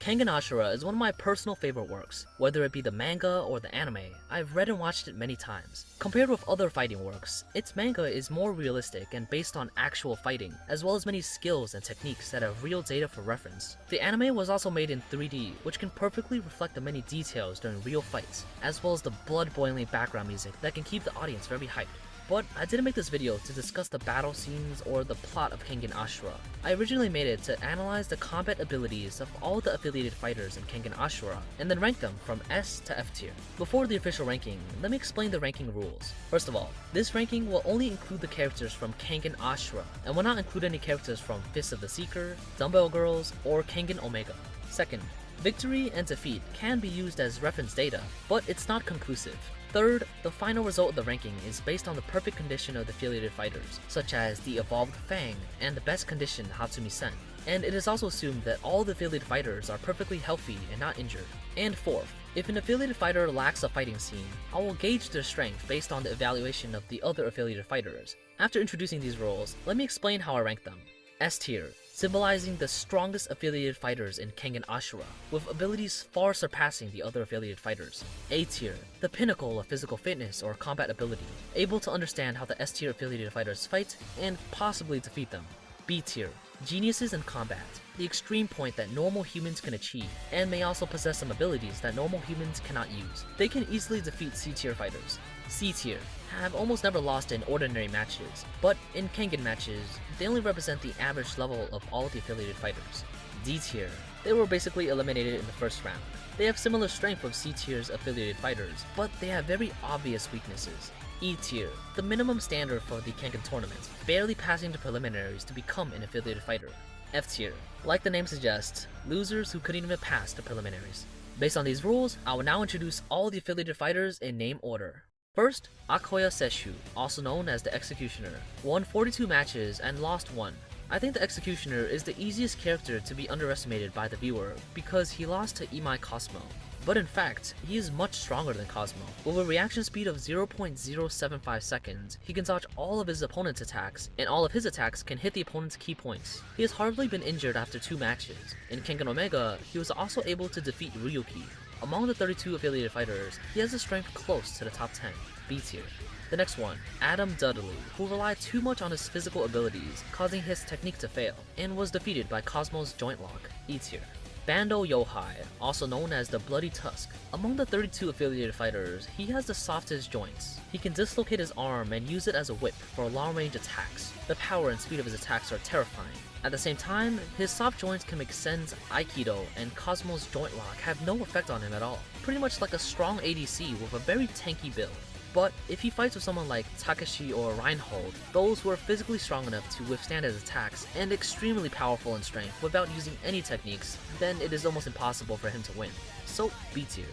Kengan Ashura is one of my personal favorite works. Whether it be the manga or the anime, I've read and watched it many times. Compared with other fighting works, its manga is more realistic and based on actual fighting, as well as many skills and techniques that have real data for reference. The anime was also made in 3D, which can perfectly reflect the many details during real fights, as well as the blood-boiling background music that can keep the audience very hyped. But I didn't make this video to discuss the battle scenes or the plot of Kengan Ashura. I originally made it to analyze the combat abilities of all the affiliated fighters in Kengan Ashura, and then rank them from S to F tier. Before the official ranking, let me explain the ranking rules. First of all, this ranking will only include the characters from Kengan Ashura, and will not include any characters from Fist of the Seeker, Dumbbell Girls, or Kenganomega. Second, victory and defeat can be used as reference data, but it's not conclusive. Third, the final result of the ranking is based on the perfect condition of the affiliated fighters, such as the evolved Fang and the best conditioned Hatsumi-sen. And it is also assumed that all the affiliated fighters are perfectly healthy and not injured. And fourth, if an affiliated fighter lacks a fighting scene, I will gauge their strength based on the evaluation of the other affiliated fighters. After introducing these rules, let me explain how I rank them. S tier, symbolizing the strongest affiliated fighters in Kengan Ashura, with abilities far surpassing the other affiliated fighters. A tier, the pinnacle of physical fitness or combat ability, able to understand how the S tier affiliated fighters fight and possibly defeat them. B tier, geniuses in combat, the extreme point that normal humans can achieve, and may also possess some abilities that normal humans cannot use. They can easily defeat C tier fighters. C tier, have almost never lost in ordinary matches, but in Kengan matches, they only represent the average level of all the affiliated fighters. D tier, they were basically eliminated in the first round. They have similar strength with C tier's affiliated fighters, but they have very obvious weaknesses. E tier, the minimum standard for the Kengan tournament, barely passing the preliminaries to become an affiliated fighter. F tier, like the name suggests, losers who couldn't even pass the preliminaries. Based on these rules, I will now introduce all the affiliated fighters in name order. First, Akoya Sesshu, also known as the Executioner, won 42 matches and lost 1. I think the Executioner is the easiest character to be underestimated by the viewer because he lost to Imai Cosmo. But in fact, he is much stronger than Cosmo. With a reaction speed of 0.075 seconds, he can dodge all of his opponent's attacks, and all of his attacks can hit the opponent's key points. He has hardly been injured after 2 matches. In Kenganomega, he was also able to defeat Ryuki. Among the 32 affiliated fighters, he has a strength close to the top 10, B tier. The next one, Adam Dudley, who relied too much on his physical abilities, causing his technique to fail, and was defeated by Cosmo's joint lock, E tier. Bando Yohai, also known as the Bloody Tusk. Among the 32 affiliated fighters, he has the softest joints. He can dislocate his arm and use it as a whip for long-range attacks. The power and speed of his attacks are terrifying. At the same time, his soft joints can make Sen's Aikido and Cosmo's joint lock have no effect on him at all. Pretty much like a strong ADC with a very tanky build. But if he fights with someone like Takeshi or Reinhold, those who are physically strong enough to withstand his attacks and extremely powerful in strength without using any techniques, then it is almost impossible for him to win. So, B tier.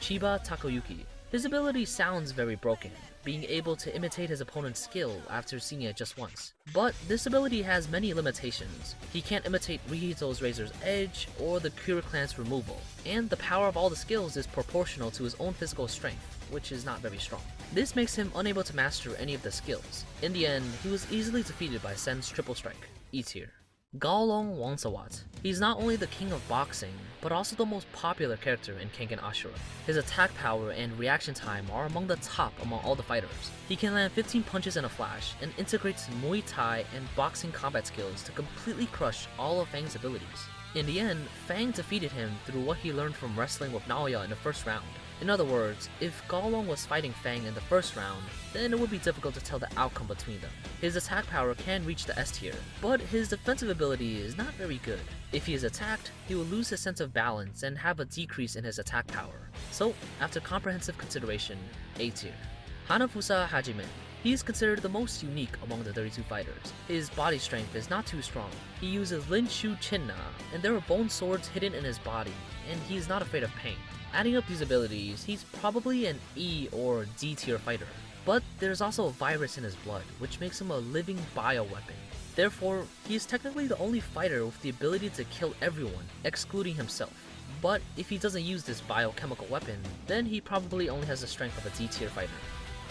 Chiba Takoyuki. His ability sounds very broken, being able to imitate his opponent's skill after seeing it just once. But this ability has many limitations. He can't imitate Rihito's Razor's Edge or the Kuriklan's removal, and the power of all the skills is proportional to his own physical strength, which is not very strong. This makes him unable to master any of the skills. In the end, he was easily defeated by Sen's Triple Strike, E tier. Gaolong Wangsawat. He's not only the king of boxing, but also the most popular character in Kengan Ashura. His attack power and reaction time are among the top among all the fighters. He can land 15 punches in a flash and integrates Muay Thai and boxing combat skills to completely crush all of Fang's abilities. In the end, Fang defeated him through what he learned from wrestling with Naoya in the first round. In other words, if Gaolong was fighting Fang in the first round, then it would be difficult to tell the outcome between them. His attack power can reach the S tier, but his defensive ability is not very good. If he is attacked, he will lose his sense of balance and have a decrease in his attack power. So, after comprehensive consideration, A tier. Hanafusa Hajime. He is considered the most unique among the 32 fighters. His body strength is not too strong. He uses Linshu Chinna, and there are bone swords hidden in his body, and he is not afraid of pain. Adding up these abilities, he's probably an E or D tier fighter. But there's also a virus in his blood, which makes him a living bioweapon. Therefore, he is technically the only fighter with the ability to kill everyone, excluding himself. But if he doesn't use this biochemical weapon, then he probably only has the strength of a D tier fighter.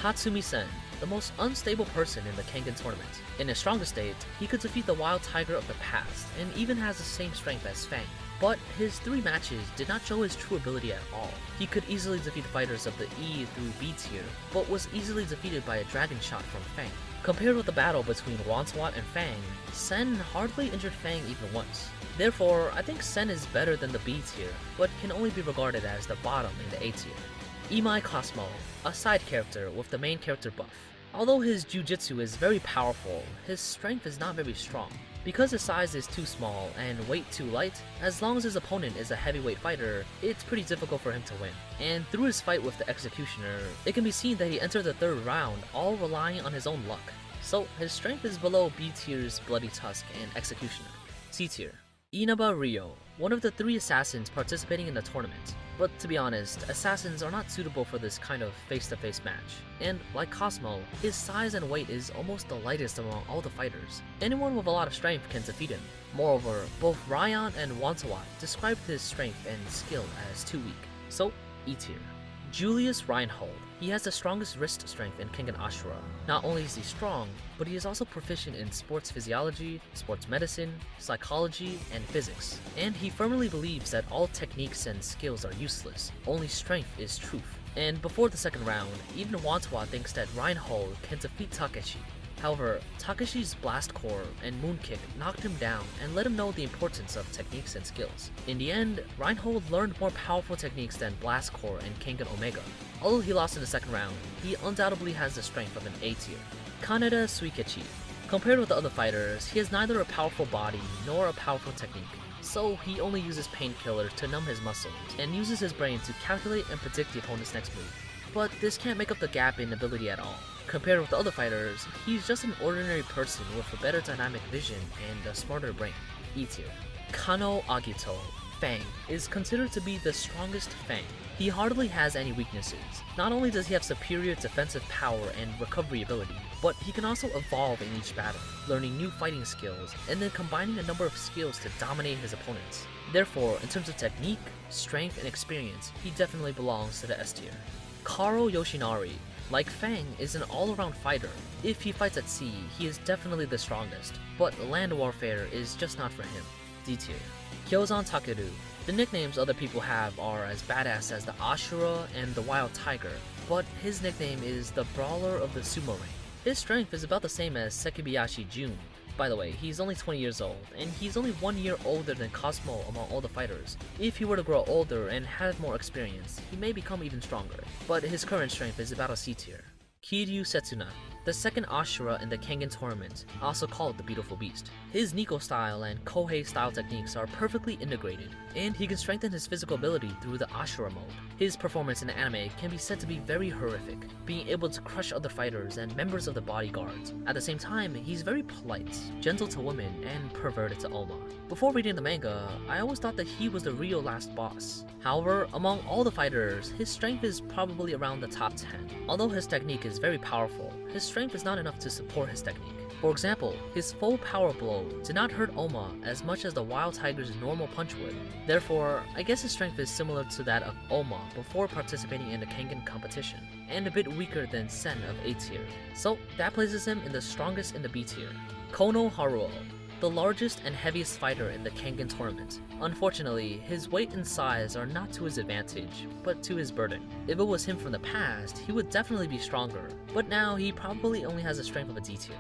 Hatsumi-sen, the most unstable person in the Kengan tournament. In his strongest state, he could defeat the wild tiger of the past, and even has the same strength as Fang. but his 3 matches did not show his true ability at all. He could easily defeat fighters of the E through B tier, but was easily defeated by a dragon shot from Fang. Compared with the battle between Wantawat and Fang, Sen hardly injured Fang even once. Therefore, I think Sen is better than the B tier, but can only be regarded as the bottom in the A tier. Imai Cosmo, a side character with the main character buff. Although his jujitsu is very powerful, his strength is not very strong. Because his size is too small and weight too light, as long as his opponent is a heavyweight fighter, it's pretty difficult for him to win. And through his fight with the Executioner, it can be seen that he entered the 3rd round all relying on his own luck. So his strength is below B tier's Bloody Tusk and Executioner. C tier. Inaba Ryo, one of the 3 assassins participating in the tournament. But to be honest, assassins are not suitable for this kind of face-to-face match. And like Cosmo, his size and weight is almost the lightest among all the fighters. Anyone with a lot of strength can defeat him. Moreover, both Ryan and Wantawat described his strength and skill as too weak. So, E tier. Julius Reinhold. He has the strongest wrist strength in Kengan Ashura. Not only is he strong, but he is also proficient in sports physiology, sports medicine, psychology, and physics. And he firmly believes that all techniques and skills are useless, only strength is truth. And before the 2nd round, even Wantawat thinks that Reinhold can defeat Takeshi. However, Takeshi's Blast Core and Moon Kick knocked him down and let him know the importance of techniques and skills. In the end, Reinhold learned more powerful techniques than Blast Core and Kenganomega. Although he lost in the 2nd round, he undoubtedly has the strength of an A tier. Kaneda Suikechi. Compared with the other fighters, he has neither a powerful body nor a powerful technique. So he only uses painkillers to numb his muscles and uses his brain to calculate and predict the opponent's next move. But this can't make up the gap in ability at all. Compared with the other fighters, he's just an ordinary person with a better dynamic vision and a smarter brain. E tier. Kano Agito, Fang, is considered to be the strongest Fang. He hardly has any weaknesses. Not only does he have superior defensive power and recovery ability, but he can also evolve in each battle, learning new fighting skills, and then combining a number of skills to dominate his opponents. Therefore, in terms of technique, strength, and experience, he definitely belongs to the S tier. Karo Yoshinari, like Fang, is an all-around fighter. If he fights at sea, he is definitely the strongest, but land warfare is just not for him. D tier. Kyozan Takeru. The nicknames other people have are as badass as the Ashura and the Wild Tiger, but his nickname is the Brawler of the Sumo Ring. His strength is about the same as Sekibayashi Jun. By the way, he's only 20 years old, and he's only 1 year older than Cosmo among all the fighters. If he were to grow older and have more experience, he may become even stronger, but his current strength is about a C tier. Kiryu Setsuna, the 2nd Ashura in the Kengan tournament, also called the Beautiful Beast. His Nico style and Kohei style techniques are perfectly integrated, and he can strengthen his physical ability through the Ashura mode. His performance in the anime can be said to be very horrific, being able to crush other fighters and members of the bodyguards. At the same time, he's very polite, gentle to women, and perverted to Oma. Before reading the manga, I always thought that he was the real last boss. However, among all the fighters, his strength is probably around the top 10. Although his technique is very powerful, his strength is not enough to support his technique. For example, his full power blow did not hurt Oma as much as the Wild Tiger's normal punch would. Therefore, I guess his strength is similar to that of Oma before participating in the Kengan competition, and a bit weaker than Sen of A tier. So that places him in the strongest in the B tier. Kono Haruo, the largest and heaviest fighter in the Kengan tournament. Unfortunately, his weight and size are not to his advantage, but to his burden. If it was him from the past, he would definitely be stronger, but now he probably only has the strength of a D tier.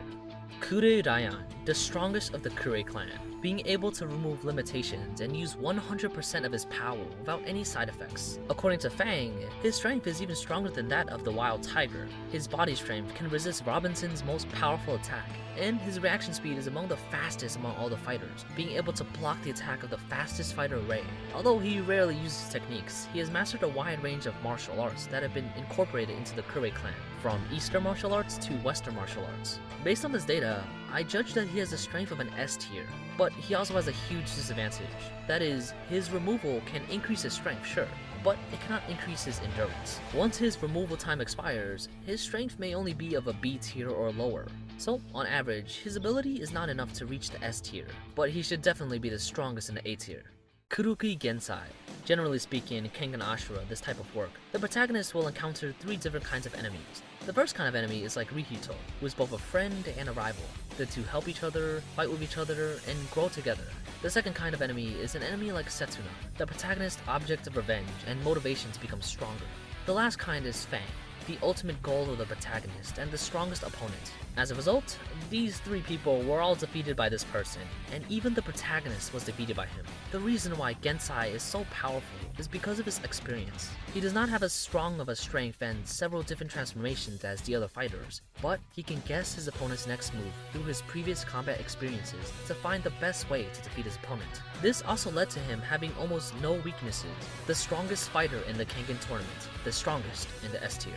Kure Ryan, the strongest of the Kure clan, being able to remove limitations and use 100% of his power without any side effects. According to Fang, his strength is even stronger than that of the Wild Tiger. His body strength can resist Robinson's most powerful attack, and his reaction speed is among the fastest among all the fighters, being able to block the attack of the fastest fighter Ray. Although he rarely uses techniques, he has mastered a wide range of martial arts that have been incorporated into the Kure clan, from Eastern martial arts to Western martial arts. Based on this data, I judge that he has the strength of an S tier, but he also has a huge disadvantage. That is, his removal can increase his strength, sure, but it cannot increase his endurance. Once his removal time expires, his strength may only be of a B tier or lower. So, on average, his ability is not enough to reach the S tier, but he should definitely be the strongest in the A tier. Kuruki Gensai. Generally speaking, in Kengan Ashura, this type of work, the protagonist will encounter 3 different kinds of enemies. The first kind of enemy is like Rihito, who is both a friend and a rival. The two help each other, fight with each other, and grow together. The second kind of enemy is an enemy like Setsuna, the protagonist's object of revenge and motivation to become stronger. The last kind is Fang, the ultimate goal of the protagonist and the strongest opponent. As a result, these three people were all defeated by this person, and even the protagonist was defeated by him. The reason why Gensai is so powerful is because of his experience. He does not have as strong of a strength and several different transformations as the other fighters, but he can guess his opponent's next move through his previous combat experiences to find the best way to defeat his opponent. This also led to him having almost no weaknesses, the strongest fighter in the Kengan tournament, the strongest in the S tier.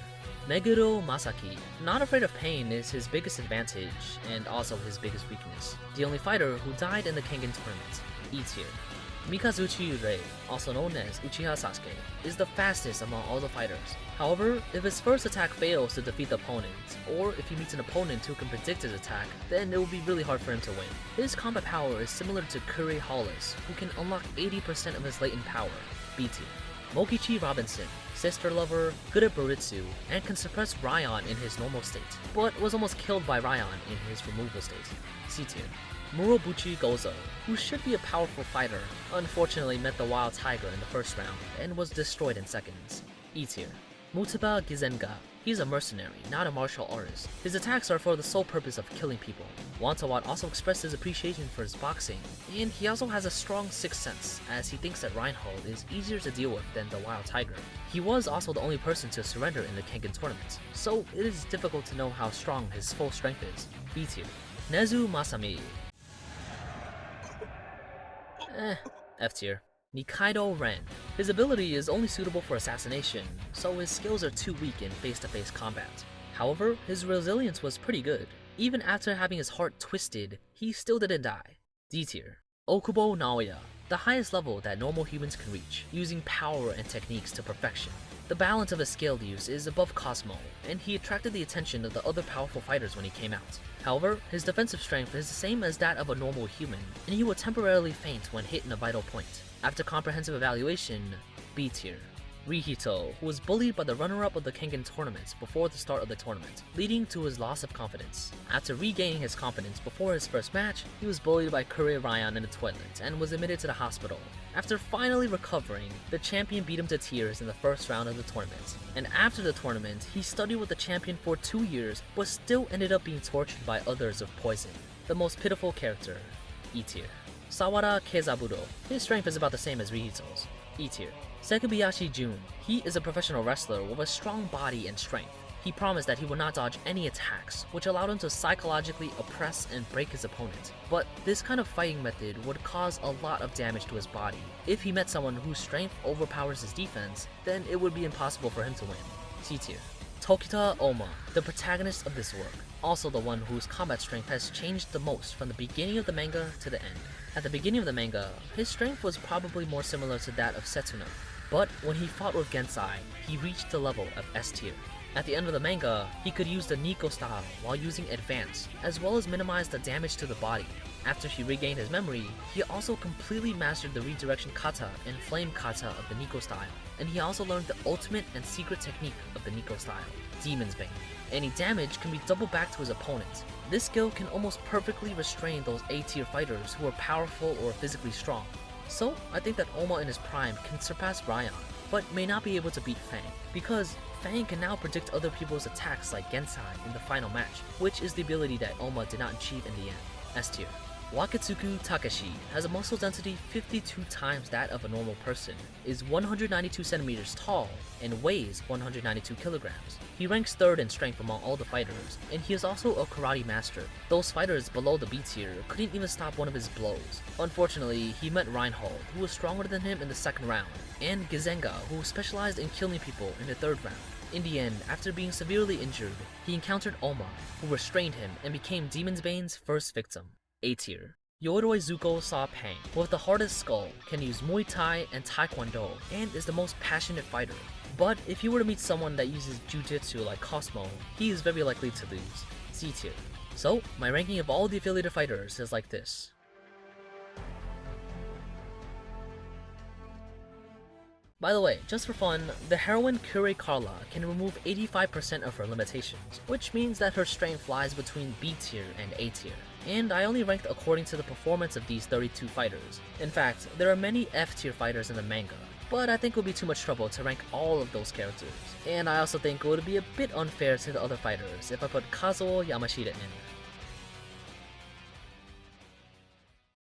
Meguro Masaki, not afraid of pain, is his biggest advantage and also his biggest weakness. The only fighter who died in the Kengan tournament, E tier. Mikazuchi Rei, also known as Uchiha Sasuke, is the fastest among all the fighters. However, if his first attack fails to defeat the opponent, or if he meets an opponent who can predict his attack, then it will be really hard for him to win. His combat power is similar to Kure Hollis, who can unlock 80% of his latent power, B tier. Mokichi Robinson, sister lover, good at Buritsu, and can suppress Ryan in his normal state, but was almost killed by Ryan in his removal state, C tier. Murobuchi Gozo, who should be a powerful fighter, unfortunately met the Wild Tiger in the first round and was destroyed in seconds, E tier. Mutaba Gizenga, he's a mercenary, not a martial artist. His attacks are for the sole purpose of killing people. Wantawat also expressed his appreciation for his boxing, and he also has a strong sixth sense, as he thinks that Reinhold is easier to deal with than the Wild Tiger. He was also the only person to surrender in the Kengan tournament, so it is difficult to know how strong his full strength is, B tier. Nezu Masami, F tier. Nikaido Ren. His ability is only suitable for assassination, so his skills are too weak in face-to-face combat. However, his resilience was pretty good. Even after having his heart twisted, he still didn't die. D tier. Okubo Naoya, the highest level that normal humans can reach, using power and techniques to perfection. The balance of his skill use is above Cosmo, and he attracted the attention of the other powerful fighters when he came out. However, his defensive strength is the same as that of a normal human, and he will temporarily faint when hit in a vital point. After comprehensive evaluation, B tier. Rihito, who was bullied by the runner-up of the Kengan tournament before the start of the tournament, leading to his loss of confidence. After regaining his confidence before his first match, he was bullied by Kure Ryan in the toilet and was admitted to the hospital. After finally recovering, the champion beat him to tears in the first round of the tournament. And after the tournament, he studied with the champion for 2 years, but still ended up being tortured by others of poison. The most pitiful character, E tier. Sawara Kezaburo, his strength is about the same as Rihito's, E tier. Sekibayashi Jun, he is a professional wrestler with a strong body and strength. He promised that he would not dodge any attacks, which allowed him to psychologically oppress and break his opponent. But this kind of fighting method would cause a lot of damage to his body. If he met someone whose strength overpowers his defense, then it would be impossible for him to win, C tier. Tokita Oma, the protagonist of this work, also the one whose combat strength has changed the most from the beginning of the manga to the end. At the beginning of the manga, his strength was probably more similar to that of Setsuna, but when he fought with Gensai, he reached the level of S tier. At the end of the manga, he could use the Nico style while using Advance, as well as minimize the damage to the body. After he regained his memory, he also completely mastered the redirection kata and flame kata of the Nico style, and he also learned the ultimate and secret technique of the Nico style, Demon's Bane. Any damage can be doubled back to his opponent. This skill can almost perfectly restrain those A tier fighters who are powerful or physically strong. So I think that Oma in his prime can surpass Ryan, but may not be able to beat Fang, because Fang can now predict other people's attacks like Gensai in the final match, which is the ability that Oma did not achieve in the end, S tier. Waketsuku Takeshi has a muscle density 52 times that of a normal person, is 192 centimeters tall, and weighs 192 kilograms. He ranks 3rd in strength among all the fighters, and he is also a karate master. Those fighters below the B tier couldn't even stop one of his blows. Unfortunately, he met Reinhold, who was stronger than him in the 2nd round, and Gizenga, who specialized in killing people in the 3rd round. In the end, after being severely injured, he encountered Oma, who restrained him and became Demon's Bane's first victim. A tier. Yoroi Zuko Sa Pang, with the hardest skull, can use Muay Thai and Taekwondo, and is the most passionate fighter. But if you were to meet someone that uses Jiu-Jitsu like Cosmo, he is very likely to lose, C tier. So, my ranking of all the affiliated fighters is like this. By the way, just for fun, the heroine Kure Carla can remove 85% of her limitations, which means that her strength flies between B tier and A tier. And I only ranked according to the performance of these 32 fighters. In fact, there are many F tier fighters in the manga, but I think it would be too much trouble to rank all of those characters. And I also think it would be a bit unfair to the other fighters if I put Kazuo Yamashita in.